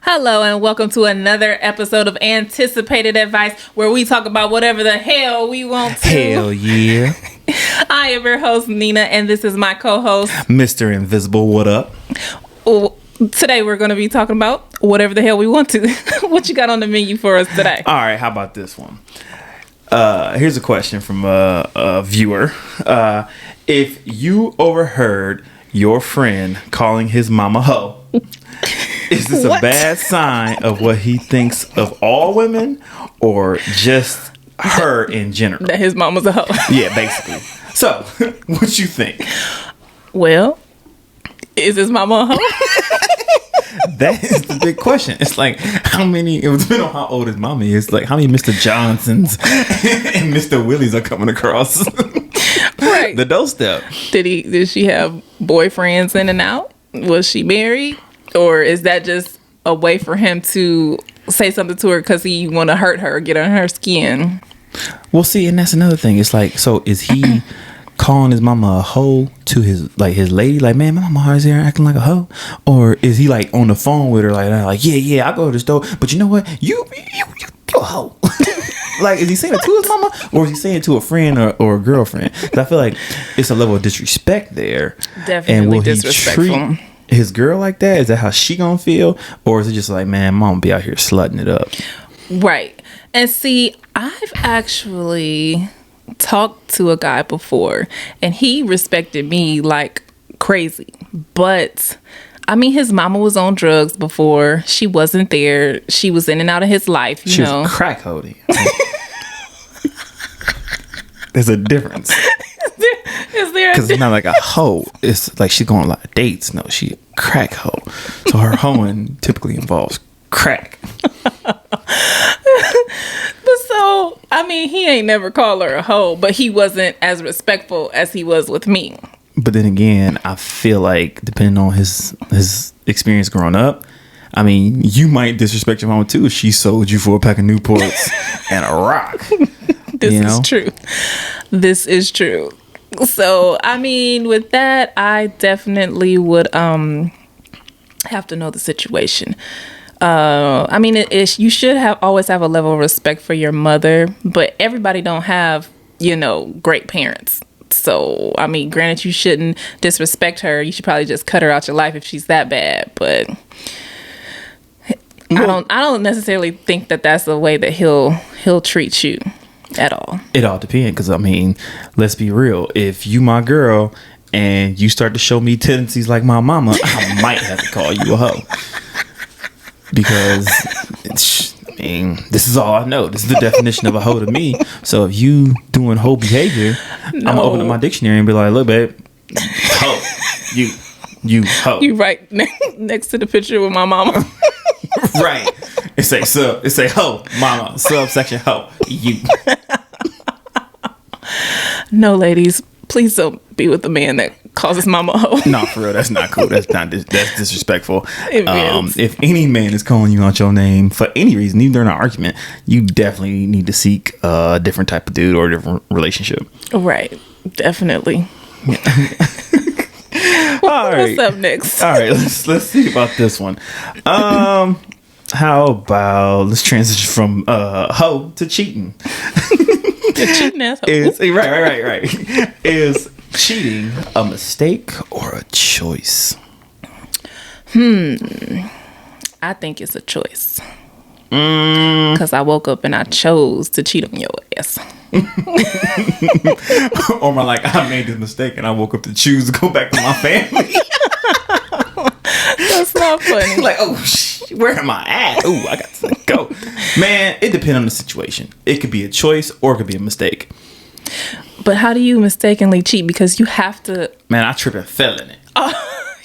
Hello and welcome to another episode of Anticipated Advice, where we talk about whatever the hell we want to. Hell yeah. I am your host, Nina, and this is my co-host, Mr. Invisible. What up? Today we're going to be talking about whatever the hell we want to. What you got on the menu for us today? All right, how about this one? Here's a question from a viewer. If you overheard your friend calling his mama hoe, is this a bad sign of what he thinks of all women or just her in general? That his mama's a hoe. Yeah, basically. So, what you think? Well, is his mama a hoe? That is the big question. It's like, how many, it depends on how old his mama is, like how many Mr. Johnsons and Mr. Willies are coming across Right. the doorstep. Did she have boyfriends in and out? Was she married? Or is that just a way for him to say something to her because he want to hurt her, get on her skin? Well, see, and that's another thing. It's like, so is he calling his mama a hoe to his lady? Like, man, my mama always here acting like a hoe. Or is he like on the phone with her like yeah, I go to the store, but you know what? You a hoe. Like, is he saying it to his mama or is he saying it to a friend or a girlfriend? 'Cause I feel like it's a level of disrespect there. Definitely and will disrespectful. He treat his girl like that? Is that how she gonna feel? Or is it just like, man, mom be out here slutting it up? Right. And see, I've actually talked to a guy before and he respected me like crazy. But I mean, his mama was on drugs before. She wasn't there. She was in and out of his life, you She know. was crack holding. There's a difference. Is there Because it's not like a hoe. It's like she's going on a lot of dates. No, she a crack hoe. So her hoeing typically involves crack. But so, I mean, he ain't never called her a hoe, but he wasn't as respectful as he was with me. But then again, I feel like depending on his experience growing up, I mean, you might disrespect your mama too if she sold you for a pack of Newports and a rock. This is true. This is true. So, I mean, with that, I definitely would have to know the situation. I mean, you should always have a level of respect for your mother, but everybody don't have, great parents. So, I mean, granted, you shouldn't disrespect her. You should probably just cut her out your life if she's that bad. But I don't necessarily think that that's the way that he'll treat you at all. It all depends, because I mean, let's be real. If you my girl and you start to show me tendencies like my mama, I might have to call you a hoe. Because I mean, this is all I know. This is the definition of a hoe to me. So if you doing hoe behavior, I'm gonna open up my dictionary and be like, look, babe, hoe, you hoe. You right next to the picture with my mama. Right. It say hoe, mama, subsection hoe, you. No, ladies, please don't be with the man that calls his mama a hoe. No, for real, that's not cool. That's disrespectful. It is. If any man is calling you out your name for any reason, even during an argument, you definitely need to seek a different type of dude or a different relationship. Right. Definitely. What's up next? All right, let's see about this one. How about let's transition from hoe to cheating. The cheating asshole. Right. Is cheating a mistake or a choice? I think it's a choice. Because I woke up and I chose to cheat on your ass. Or more like, I made this mistake and I woke up to choose to go back to my family. That's not funny. Like, oh, where am I at? Oh, I got to go. Man, it depends on the situation. It could be a choice or it could be a mistake. But how do you mistakenly cheat? Because you have to... Man, I trip and fell in it.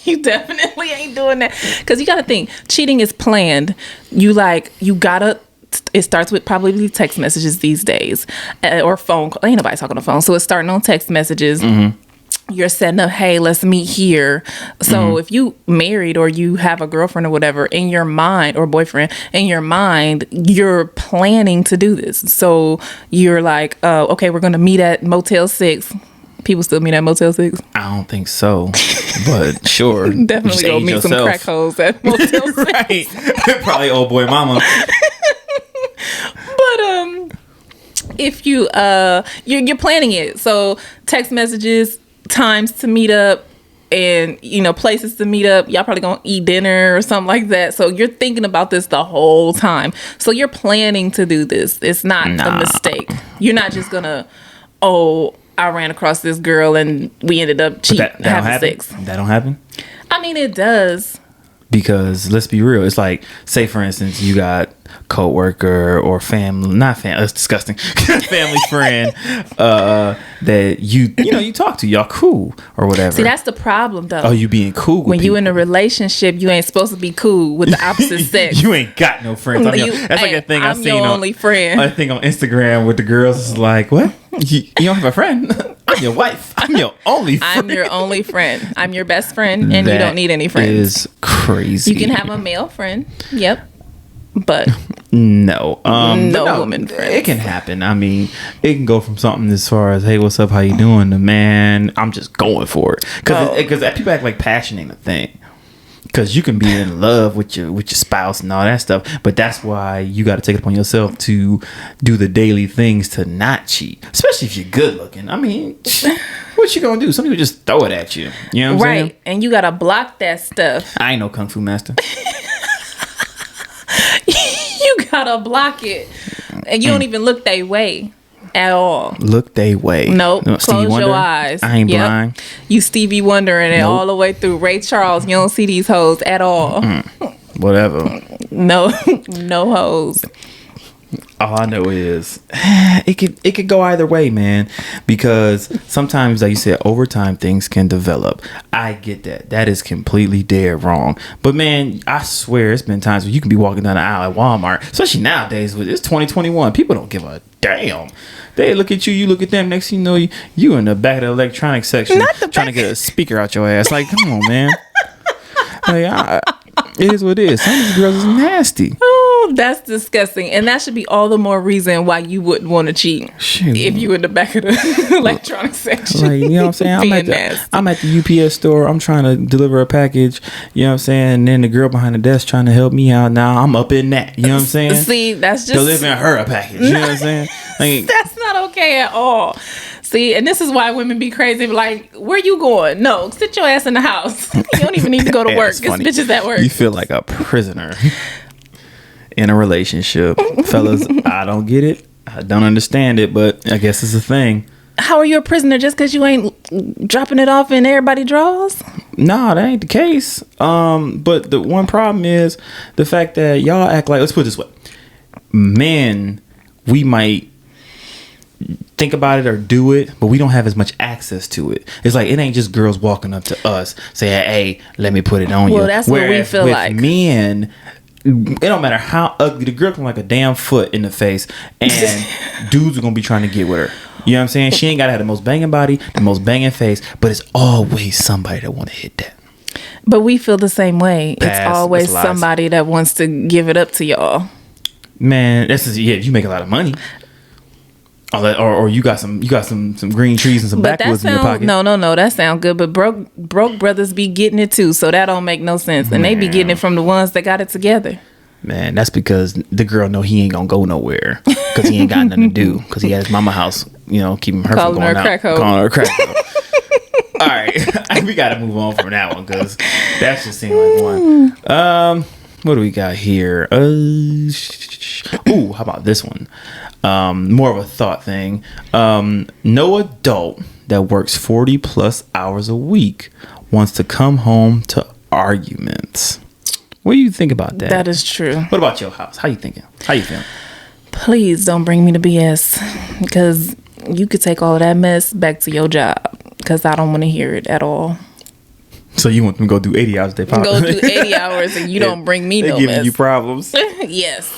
You definitely ain't doing that. Because you got to think, cheating is planned. You gotta... It starts with probably text messages these days. Or phone call. Ain't nobody talking on the phone. So it's starting on text messages. Mm-hmm. You're setting up, hey, let's meet here. So if you married or you have a girlfriend or whatever in your mind, or boyfriend in your mind, you're planning to do this. So you're like, okay, we're going to meet at Motel 6. People still meet at Motel 6? I don't think so, but sure. Definitely go meet some crack hoes at Motel 6. Right. Probably old boy mama. But if you're planning it, so text messages, times to meet up, and places to meet up. Y'all probably gonna eat dinner or something like that. So you're thinking about this the whole time. So you're planning to do this. It's not a mistake. You're not just gonna, I ran across this girl and we ended up cheating, having sex. That don't happen? I mean, it does. Because let's be real, it's like, say for instance, you got coworker or that's disgusting, family friend that you talk to, y'all cool or whatever. See, that's the problem though. Oh, you being cool with when people. You in a relationship, you ain't supposed to be cool with the opposite sex. You ain't got no friends. That's like a thing I've seen your only friend. I think on Instagram with the girls is like, what? You don't have a friend? I'm your wife. I'm your only friend. I'm your only friend. I'm your best friend, and you don't need any friends. That is crazy. You can have a male friend. Yep. But no woman friend. It can happen. I mean, it can go from something as far as, hey, what's up? How you doing? To, man, I'm just going for it. Because people act like passion ain't a thing. Because you can be in love with your spouse and all that stuff, but that's why you got to take it upon yourself to do the daily things to not cheat, especially if you're good looking. I mean, what you gonna do? Some people just throw it at you. You know what I'm saying? Right, and you gotta block that stuff. I ain't no kung fu master. You gotta block it, and you don't even look that way at all. Look they way. Nope. Close your eyes. I ain't blind. You Stevie Wondering it all the way through. Ray Charles, you don't see these hoes at all. Whatever. No hoes. All I know is it could go either way, man. Because sometimes, like you said, over time things can develop. I get that. That is completely dead wrong. But man, I swear it's been times where you can be walking down the aisle at Walmart, especially nowadays. It's 2021. People don't give a damn. They look at you, you look at them. Next thing you know, you in the back of the electronics section trying to get a speaker out your ass. Like, come on, man. Like, it is what it is. Some of these girls is nasty. Oh, that's disgusting. And that should be all the more reason why you wouldn't want to cheat. Shoot. If you in the back of the electronics section. Like, you know what I'm saying? I'm at the UPS store. I'm trying to deliver a package. You know what I'm saying? And then the girl behind the desk trying to help me out. Now I'm up in that. You know what I'm saying? See, that's just delivering her a package. You know what I'm saying? Like, that's not okay at all. See, and this is why women be crazy. Like, where you going? No, sit your ass in the house. You don't even need to go to work. This bitch is at work. You feel like a prisoner in a relationship. Fellas, I don't get it. I don't understand it, but I guess it's a thing. How are you a prisoner just because you ain't dropping it off and everybody draws? Nah, that ain't the case. But the one problem is the fact that y'all act like, let's put it this way. Men, we might think about it or do it, but we don't have as much access to it. It's like, it ain't just girls walking up to us saying, hey, let me put it on you. Well, that's what we feel like. Men, it don't matter how ugly the girl can, like a damn foot in the face, and dudes are gonna be trying to get with her. You know what I'm saying? She ain't gotta have the most banging body, the most banging face, but it's always somebody that want to hit that. But we feel the same way. It's always somebody that wants to give it up to y'all. Man, you make a lot of money. Or you got some green trees and some backwoods in your pocket. No, that sound good. But broke brothers be getting it too, so that don't make no sense. And they be getting it from the ones that got it together. Man, that's because the girl know he ain't gonna go nowhere because he ain't got nothing to do because he at his mama house, keeping her from going out. Calling her a crack hoe. All right, we gotta move on from that one because that just seemed like one. What do we got here? How about this one? More of a thought thing. No adult that works 40 plus hours a week wants to come home to arguments. What do you think about that? That is true. What about your house? How you thinking? How you feeling? Please don't bring me to BS because you could take all of that mess back to your job because I don't want to hear it at all. So you want them to go do 80 hours a day? Go do 80 hours and you don't bring me no mess. They're giving you problems. Yes.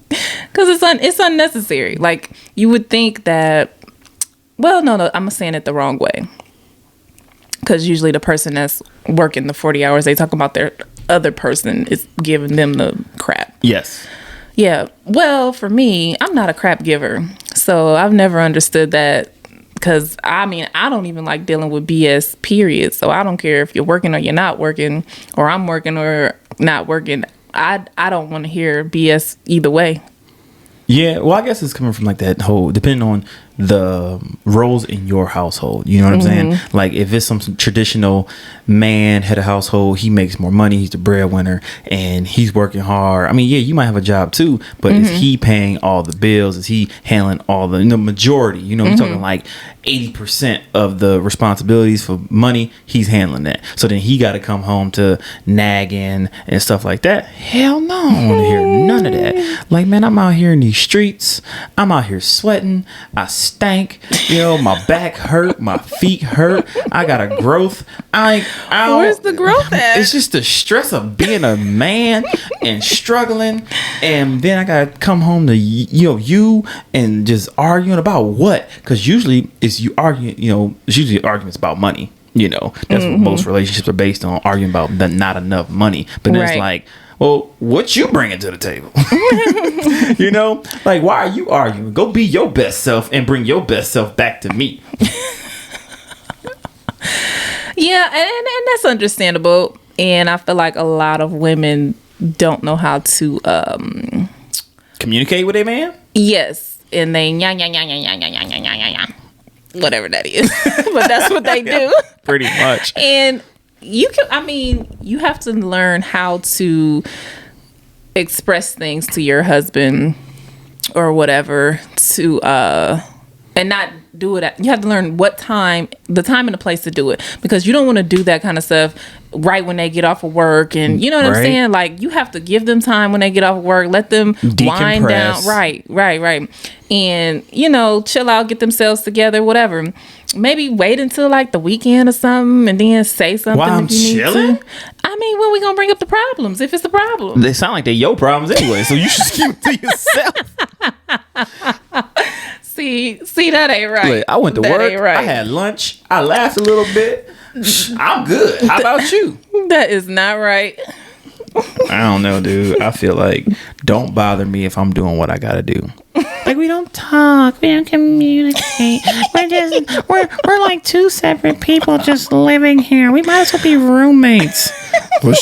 Because it's unnecessary. Like, you would think that... Well, no, I'm saying it the wrong way. Because usually the person that's working the 40 hours, they talk about their other person is giving them the crap. Yes. Yeah. Well, for me, I'm not a crap giver. So I've never understood that Because I mean, I don't even like dealing with BS, period. So I don't care if you're working or you're not working, or I'm working or not working. I don't want to hear BS either way. Yeah, well, I guess it's coming from like that whole, depending on the roles in your household. You know what I'm saying? Like if it's some traditional man head of household, he makes more money, he's the breadwinner, and he's working hard. I mean, yeah, you might have a job too, but is he paying all the bills? Is he handling all the majority? You know, we're talking like 80% of the responsibilities for money, he's handling that. So then he got to come home to nagging and stuff like that. Hell no, I don't want to hear none of that. Like, man, I'm out here in these streets. I'm out here sweating. I stank. You know, my back hurt. My feet hurt. I got a growth. Where's the growth at? It's just the stress of being a man and struggling. And then I got to come home to, you and just arguing about what? Because usually it's you arguing, it's usually arguments about money. That's what most relationships are based on, arguing about the not enough money. But then it's like, well, what you bringing to the table? Like, why are you arguing? Go be your best self and bring your best self back to me. Yeah, and that's understandable. And I feel like a lot of women don't know how to communicate with a man. Yes, and they whatever that is, but that's what they do. Pretty much. And you have to learn how to express things to your husband or whatever and not do it you have to learn the time and the place to do it, because you don't want to do that kind of stuff right when they get off of work, and you know what I'm saying? Like, you have to give them time when they get off of work, let them wind down. Right. And, chill out, get themselves together, whatever. Maybe wait until like the weekend or something and then say something. While I'm chilling? I mean, when we gonna bring up the problems if it's a problem? They sound like they're your problems anyway, so you should keep it to yourself. See, that ain't right. Look, I went to work. Right. I had lunch. I laughed a little bit. I'm good. How about you? That is not right. I don't know, dude. I feel like don't bother me if I'm doing what I gotta do. Like, we don't talk, we don't communicate. We're like two separate people just living here. We might as well be roommates. Well,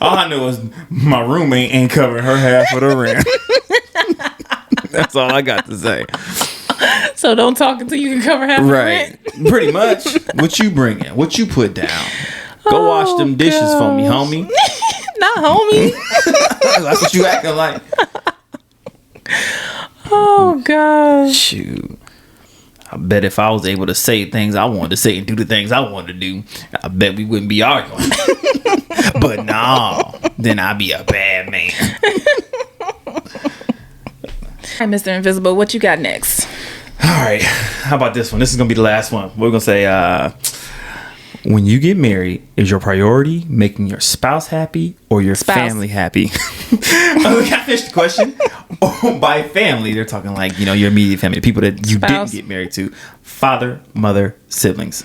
all I know is my roommate ain't covering her half of the rent. That's all I got to say. So don't talk until you can cover half the rent. Pretty much. What you bringing? What you put down? Go wash them dishes for me, homie. Not homie. That's what you acting like. Oh gosh. Shoot. I bet if I was able to say things I wanted to say and do the things I wanted to do, I bet we wouldn't be arguing. But no, then I'd be a bad man. All right, Mr. Invisible, what you got next? All right. How about this one? This is going to be the last one. We're going to say, when you get married, is your priority making your spouse happy or your family happy? Can I finish the question? By family, they're talking like, your immediate family, people that you didn't get married to. Father, mother, siblings.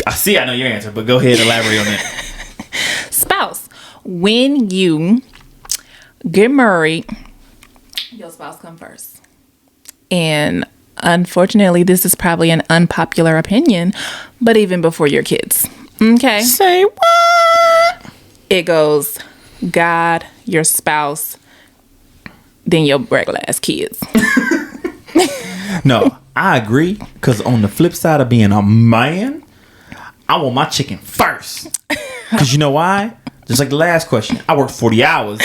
I know your answer, but go ahead and elaborate on that. Spouse. When you get married, your spouse come first. And unfortunately, this is probably an unpopular opinion, but even before your kids. Okay? Say what? It goes God, your spouse, then your regular ass kids. No, I agree. Because on the flip side of being a man, I want my chicken first. Because you know why? Just like the last question, I worked 40 hours.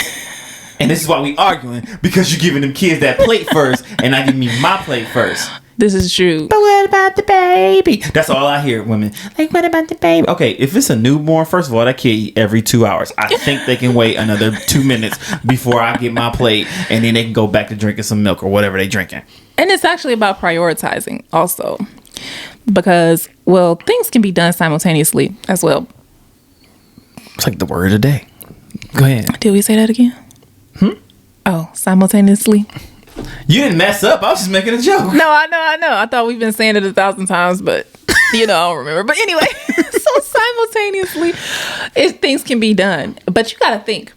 And this is why we arguing, because you're giving them kids that plate first, and I give me my plate first. This is true. But what about the baby? That's all I hear, women. Like, what about the baby? Okay, if it's a newborn, first of all, that kid eat every 2 hours. I think they can wait another 2 minutes before I get my plate, and then they can go back to drinking some milk or whatever they drinking. And it's actually about prioritizing also. Because, well, things can be done simultaneously as well. It's like the word of the day. Go ahead. Did we say that again? Oh, simultaneously. You didn't mess up. I was just making a joke. No, I know. I thought we've been saying it 1,000 times, but I don't remember. But anyway, so simultaneously, things can be done. But you got to think.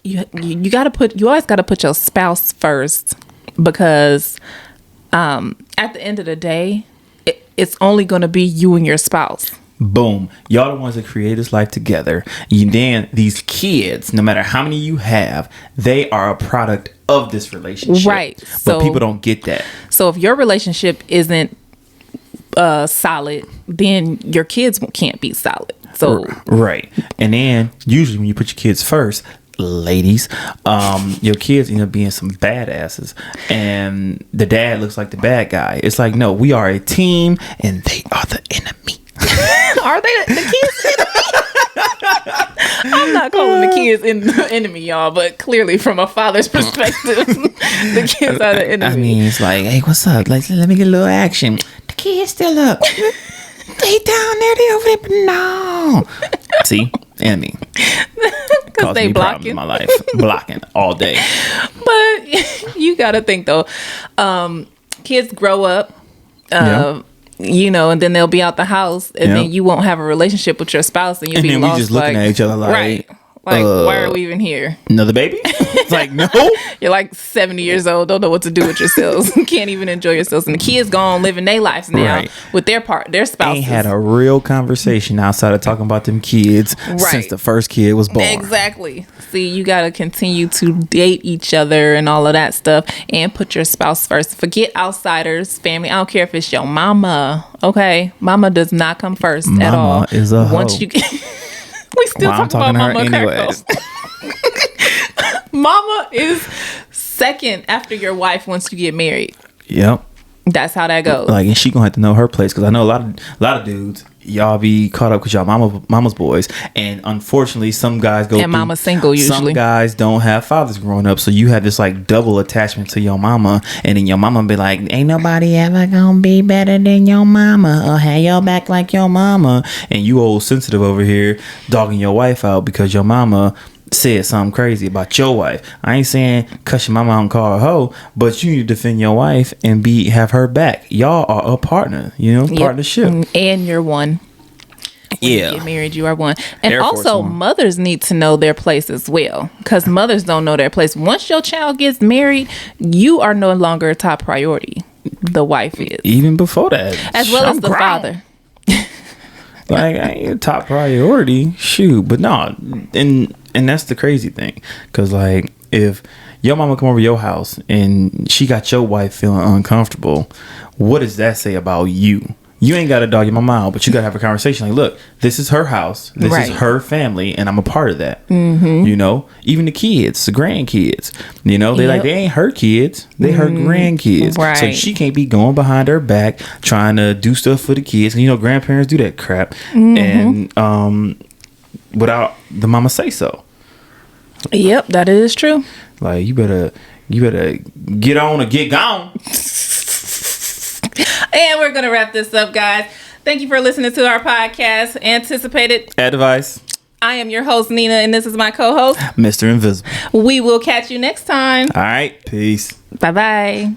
You always got to put your spouse first, because at the end of the day, it's only going to be you and your spouse. Boom. Y'all the ones that create this life together. Then these kids, no matter how many you have, they are a product of this relationship. Right. But people don't get that. So if your relationship isn't solid, then your kids can't be solid. So right. And then usually when you put your kids first, ladies, your kids end up being some badasses, and the dad looks like the bad guy. It's like, no, we are a team, and they are the enemy. Are they the kids? I'm not calling the kids enemy, y'all, but clearly from a father's perspective, the kids are the enemy. I mean, it's like, hey, what's up? Like, let me get a little action. The kids still up. They down there. They over there. But no. See, enemy. Because they blocking in my life, blocking all day. But you got to think though, kids grow up. You know, and then they'll be out the house, and then you won't have a relationship with your spouse, and you'll be lost. We just looking at each other like, right? Like, why are we even here? Another baby? It's like, no. You're like 70 years old, don't know what to do with yourselves, can't even enjoy yourselves, and the kids gone living their lives now with their spouses. Ain't had a real conversation outside of talking about them kids since the first kid was born. Exactly. See, you got to continue to date each other and all of that stuff, and put your spouse first. Forget outsiders, family. I don't care if it's your mama. Okay, mama does not come first at all. Mama is a hoe. Once you we still talk about mama anyways. Mama is second after your wife once you get married. Yep. That's how that goes. Like, and she gonna have to know her place, because I know a lot of dudes, y'all be caught up with y'all mama's boys, and unfortunately some guys go and mama's single usually. Some guys don't have fathers growing up, so you have this like double attachment to your mama, and then your mama be like, ain't nobody ever gonna be better than your mama or have your back like your mama, and you old sensitive over here dogging your wife out because your mama said something crazy about your wife. I ain't saying cuss your mama out and call her a hoe, but you need to defend your wife and have her back. Y'all are a partner, partnership. And you're one. When you get married, you are one. And also, mothers need to know their place as well, because mothers don't know their place. Once your child gets married, you are no longer a top priority. The wife is. Even before that. As well as the father. Like, I ain't a top priority. Shoot. But no, and that's the crazy thing, because like, if your mama come over your house and she got your wife feeling uncomfortable, what does that say about you? You ain't got to dog your mama out, but you got to have a conversation like, look, this is her house, this is her family, and I'm a part of that. You know, even the kids, the grandkids, you know, they ain't her kids, they her grandkids. Right. So she can't be going behind her back trying to do stuff for the kids. And you know, grandparents do that crap, and without the mama say so. Yep, that is true. Like, you better get on or get gone. And we're gonna wrap this up, guys. Thank you for listening to our podcast, Anticipated Advice. I am your host, Nina, and this is my co-host, Mr. Invisible. We will catch you next time. All right, peace. Bye-bye.